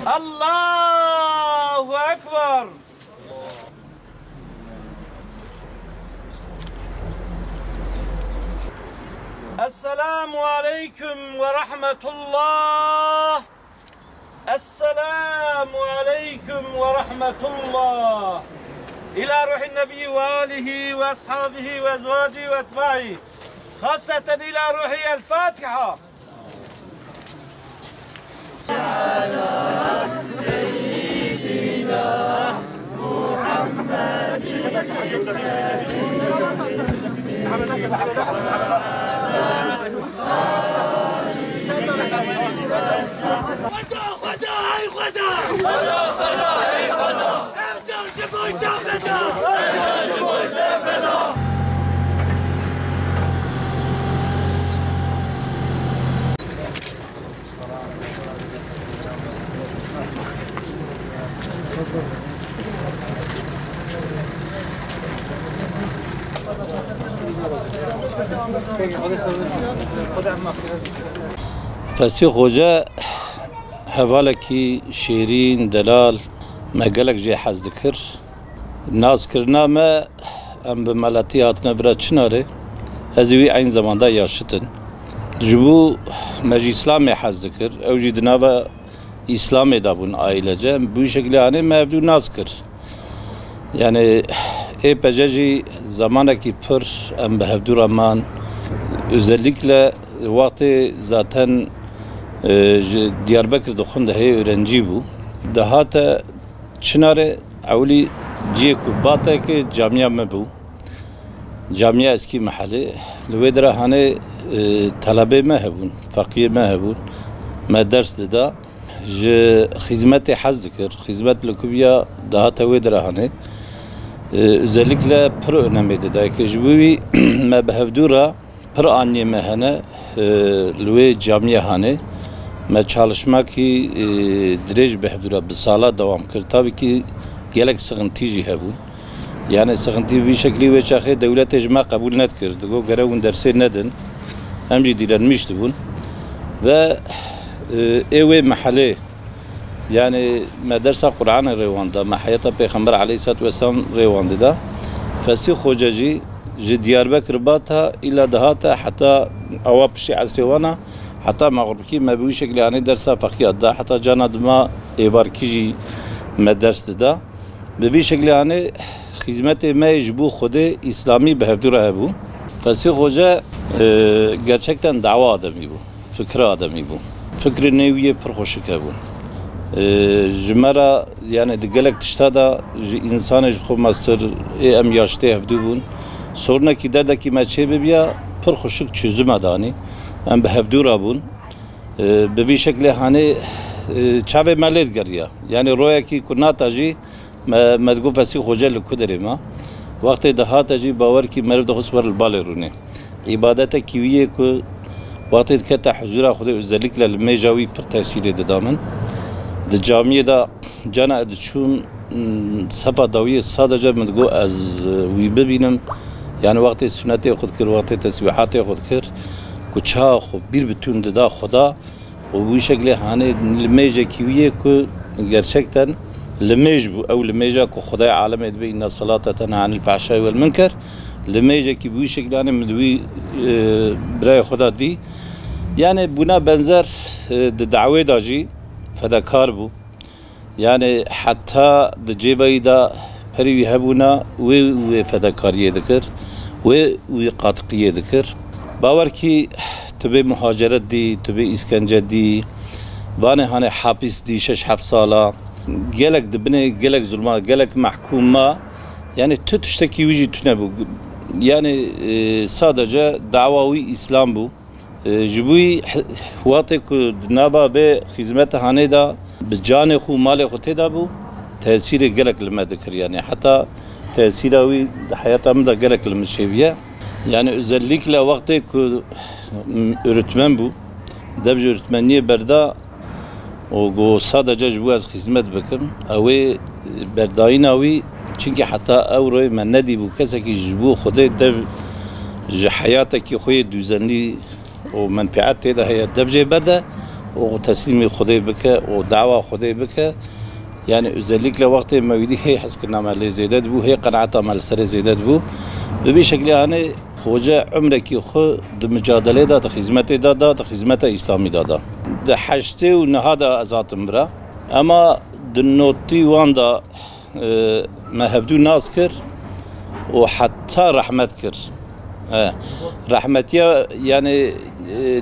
Allahu Ekber. Esselamu Aleyküm ve Rahmetullah. Esselamu Aleyküm ve Rahmetullah. İlâ ruhin nebiyyi ve âlihi ve ashabihi ve ezvâcihi ve etbâhi. Khâsseten ilâ ruhi el-Fâtiha. Ala seyyidina Muhammedin. فسی خوجه حوالکی شیرین دلال مگلک جه حز دکر ناز کرنا ما ام به ملتی هاتنا برا چناره ازوی این زمان دا یاشتن جبو مجی اسلام حز دکر او جی دناوا اسلام دابون آیله جه بوی شکلی آنه مهدو ناز کر yani epeyce zamanaki pır em behevdur aman özellikle vakti zaten Diyarbakır'da xunda hey öğrenci bu daha da çınarı avli ciku bata ki camia me bu camia eski mahalle lüvedra hani talabe me hebun fakir me hebun me ders da j hizmeti haz dikir hizmet lükubiya daha tevedra hani özellikle pır önemlidir. Dayıkı jbuvi me behevdura pır anne mehane lüve camiye hane me çalışma ki direj behevdura bir sala devam kır. Tabii ki gelek sıkıntı hebu. Yani sıkıntı bir şekli ve çahe devlet ecma kabul net kırdı. O görevin dersi neden? Hemci dilenmişti bun. Ve evi mahalle yani medersa Kur'an revanda, mahayata Peygamber Aleyhisselatü Vesselam revanda da fesi hocaji ji Diyarbakır bata ila dahata hatta avapşi asrivana hatta mağrubki mebuği şekli yani dersa fakiyat da hatta canadma evarkiji medersti da bebi şekli yani hizmeti mecbu xude İslami behevdura bu fesi hoca gerçekten dava adamı bu, fikri adamı bu, fikri neviye perhoşik bu. Jmara yani de gelek tiştada insan jxo master em yaşta hevdubun sonra ki derdeki meçhe bebiya per xoşuk çözüm adani em behevdura bun be bir şekilde hani çave malet geriya yani roya ki kunataji medgu fasi hoca lkuderima vakti daha taji bavar ki merv de xusbar balerune ibadete kiwiye ku vakti keta huzura xuda özellikle mejawi per tesir edamen د جامعه دا جانا ادچون صفا داویه sadece مدگو از وی ببینم yani وقتی سنتی خود کر وقتی تسبیحات خود کر کوچا خو bir bütün da Xuda o bu şekilde hani limece kiwiye ku gerçekten limej bu او limece ku Xuda alem edbe inna salata tenha anil fahşai vel münker limece ki bu şekilde hani medvi birey Xuda di yani buna benzer davet daji fedakar bu. Yani hatta de cebeyi da perivi hebuna ve fedakariye dikir ve katkıye dikir. Bavar ki tübe muhaceret di, tübe iskence di, vane hani hapis di, 6-7 sala, gelek dibine, gelek zulma, gelek mahkuma, yani tütüşteki vici tüne bu. Yani sadece davavi İslam bu. جبوی وقتی که نبا به خدمت هانی دا به جان خو مال خو تدا بو تأثیر گلک لمد کر yani hatta تأثیر اوی hayatımda گلک لمشیویه yani özellikle vakti که öğretmen bu devce öğretmenliğe berda o sadece جبو از خدمت بکم اوی برداین اوی çünkü hatta avroy من ندی بو کسی که جبو خودی dev حیاتی که خوی düzenli o menfaat da heye devce berde o teslimi Xudê bike, o dava Xudê bike. Yani özellikle vakti mevdi hey haskına mali ziyade bu hey qanaata mal sere ziyade bu ve bir şekilde hani hoca ömreki xu de mücadele da hizmete da hizmete İslami da de haçte ve nehada azatım bira ama de noti vanda mehevdu nas kir ve hatta rahmet kir rahmetiye yani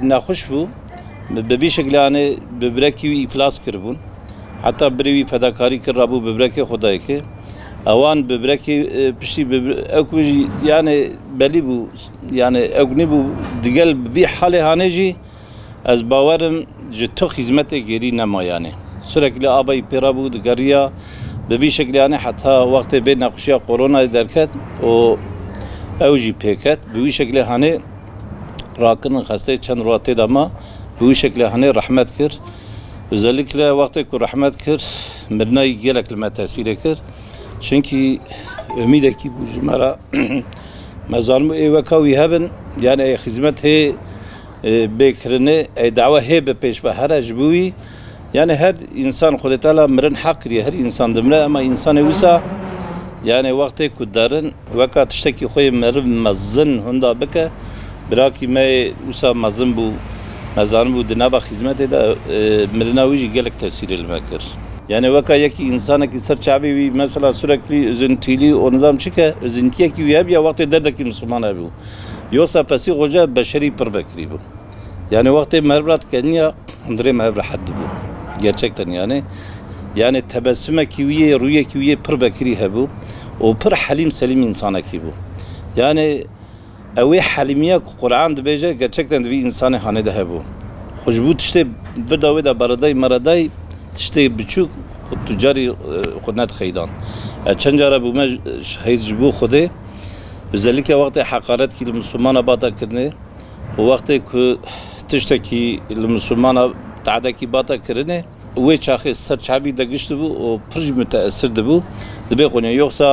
naxuş bu bir şekilde hani bebreki iflas kirbun hatta biri fedakari kir rabu bebreki Xudayê ki awan bebreki pişti ekû yani belli bu yani ekû bu digel bir hale haneci az bawarım ji to hizmete geri nema yani sürekli abay pirabu digeriya به شکلی یعنی حتی وقتی به نقشه کرونا درکت و اوجی پیکت به شکلی هنی راکن خسته چند روزه دما به شکلی هنی رحمت کرد özellikle وقتی که رحمت کرد مرنای گله کلمه تاثیر کرد çünkü ümide ki bu cümara mezarmı evkavi haben yani hizmet he bekrine dava he be peş ve harac buyi yani her insan Xudê Teala mirin hak kiriye her insan dimre ama insan wisa yani vakti kudarın vaka tiştekî xwe mirin mezin hunda bike birakî me wisa mezin bû mezan bû di nava hizmetê de mirina wî jî gelek tesîrê li me kir yani vaka yekî insanekî ser çavê wî mesela sürekli üzüntîlî o nizam çike üzüntiyekî wî hebiya wextê derdekî Müslüman hebû yoksa pesî hoca beşerî pir vekirî bû yani wextê mervrat keniya hundirê mehev rahat dibû gerçekten yani tebessüme kiviye rüye kiviye pır bekiri hebu o pır halim selim insana ki bu yani evi halimiye Kur'an dibece gerçekten bir insanı hanede hebu hoşbut işte vida vida baraday maraday işte birçok tücari hürnet xeydan çencara bu şahit bu Xudê özellikle vakti hakaret ki Müslümana bata kirne o vakti ki tişteki Müslümana تعداکی باتا کرده و چاخه سر چابی دگشت بو و پرج متأثر دبو دبی خونی یوکسا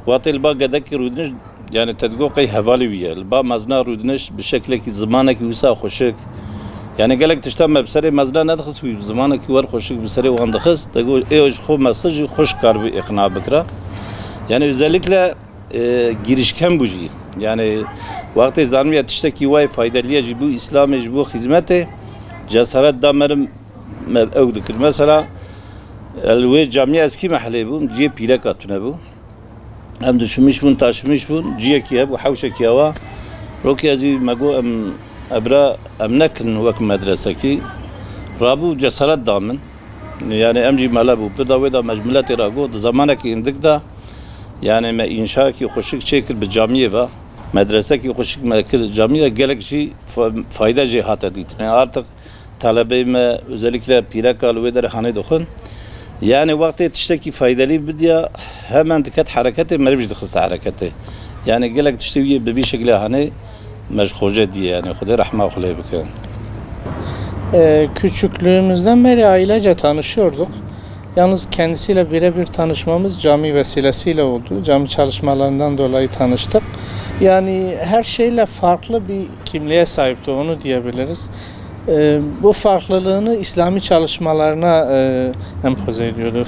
وقتی البا قدکی رودنش yani tedgoqi hevali wiye ba mazna rudneş bir şekilde ki zamanaki wisa xoşik yani gelek tişta mebsere mazna nadxis wi zamanaki war xoşik bisere wan daxis tego ej xo mesaj xoş kar bi iqna bikra yani özellikle girişken buji yani vakti zanmiye tişteki vay faydaliye bu İslam bu hizmete cesaret damarım evdikir mesela elve camiye eski mahalle bu ciye pire katune bu hem düşünmüş bun taşımış bun ciye ki bu havşa ki hava roki azi mago abra amnekin vak medrese ki rabu cesaret damın yani emci mala bu pedave da mecmulat rago zamana ki indik da yani me inşa ki hoşik çekir bir camiye va medrese ki hoşik mekir camiye gelek şey fayda cihat edit yani artık talebeyme özellikle pirakalı ve de hane dokun yani vakti tişteki faydalı bir diye hemen dikkat hareketi merviz dıkısa hareketi yani gelek tişteviye bir şekilde hani meşgulce diye yani Xudê rahma xuley bike. Küçüklüğümüzden beri ailece tanışıyorduk. Yalnız kendisiyle birebir tanışmamız cami vesilesiyle oldu. Cami çalışmalarından dolayı tanıştık. Yani her şeyle farklı bir kimliğe sahipti onu diyebiliriz. Bu farklılığını İslami çalışmalarına empoze ediyordu.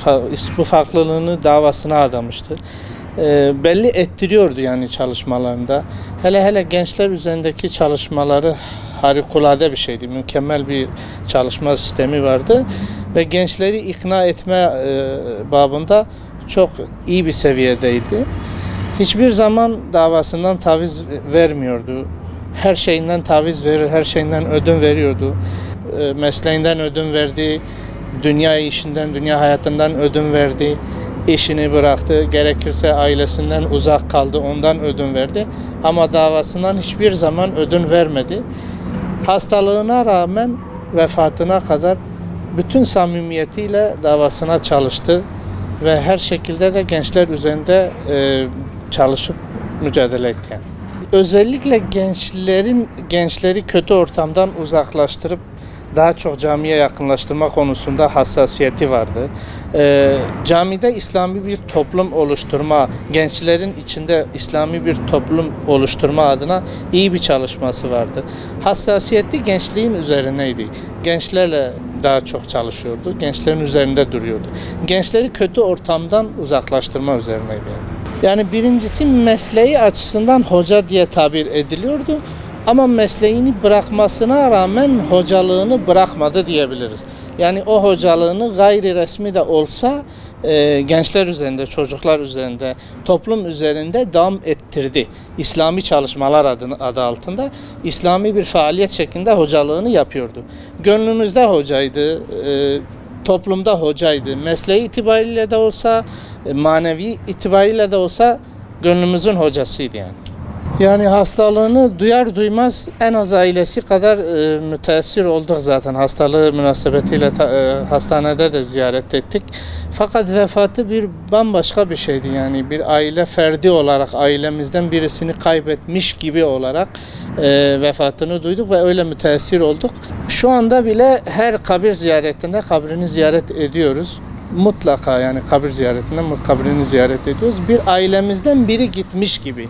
Bu farklılığını davasına adamıştı. Belli ettiriyordu yani çalışmalarında. Hele gençler üzerindeki çalışmaları harikulade bir şeydi. Mükemmel bir çalışma sistemi vardı. Ve gençleri ikna etme babında çok iyi bir seviyedeydi. Hiçbir zaman davasından taviz vermiyordu. Her şeyinden taviz verir, her şeyinden ödün veriyordu. Mesleğinden ödün verdi, dünya işinden, dünya hayatından ödün verdi. Eşini bıraktı, gerekirse ailesinden uzak kaldı, ondan ödün verdi. Ama davasından hiçbir zaman ödün vermedi. Hastalığına rağmen vefatına kadar bütün samimiyetiyle davasına çalıştı. Ve her şekilde de gençler üzerinde çalışıp mücadele etti. Yani. Özellikle gençleri kötü ortamdan uzaklaştırıp daha çok camiye yakınlaştırma konusunda hassasiyeti vardı. Camide İslami bir toplum oluşturma, gençlerin içinde İslami bir toplum oluşturma adına iyi bir çalışması vardı. Hassasiyeti gençliğin üzerineydi. Gençlerle daha çok çalışıyordu, gençlerin üzerinde duruyordu. Gençleri kötü ortamdan uzaklaştırma üzerineydi. Yani birincisi mesleği açısından hoca diye tabir ediliyordu. Ama mesleğini bırakmasına rağmen hocalığını bırakmadı diyebiliriz. Yani o hocalığını gayri resmi de olsa gençler üzerinde, çocuklar üzerinde, toplum üzerinde devam ettirdi. İslami çalışmalar adı altında İslami bir faaliyet şeklinde hocalığını yapıyordu. Gönlümüzde hocaydı, toplumda hocaydı. Mesleği itibariyle de olsa, manevi itibariyle de olsa gönlümüzün hocasıydı yani. Yani hastalığını duyar duymaz en az ailesi kadar müteessir olduk zaten. Hastalığı münasebetiyle hastanede de ziyaret ettik. Fakat vefatı bir bambaşka bir şeydi yani. Bir aile ferdi olarak ailemizden birisini kaybetmiş gibi olarak vefatını duyduk ve öyle müteessir olduk. Şu anda bile her kabir ziyaretinde kabrini ziyaret ediyoruz. Mutlaka yani kabir ziyaretinde kabrini ziyaret ediyoruz. Bir ailemizden biri gitmiş gibi.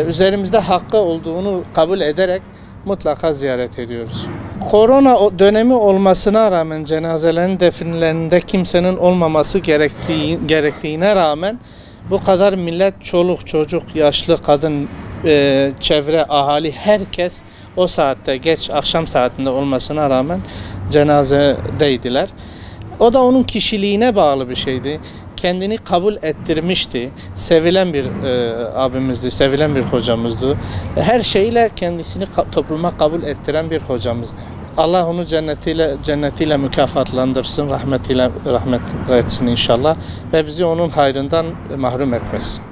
Üzerimizde hakkı olduğunu kabul ederek mutlaka ziyaret ediyoruz. Korona dönemi olmasına rağmen cenazelerin definlerinde kimsenin olmaması gerektiğine rağmen bu kadar millet, çoluk, çocuk, yaşlı, kadın, çevre, ahali herkes o saatte geç akşam saatinde olmasına rağmen cenazedeydiler. O da onun kişiliğine bağlı bir şeydi. Kendini kabul ettirmişti. Sevilen bir abimizdi, sevilen bir hocamızdı. Her şeyle kendisini topluma kabul ettiren bir hocamızdı. Allah onu cennetiyle mükafatlandırsın, rahmet etsin inşallah ve bizi onun hayrından mahrum etmesin.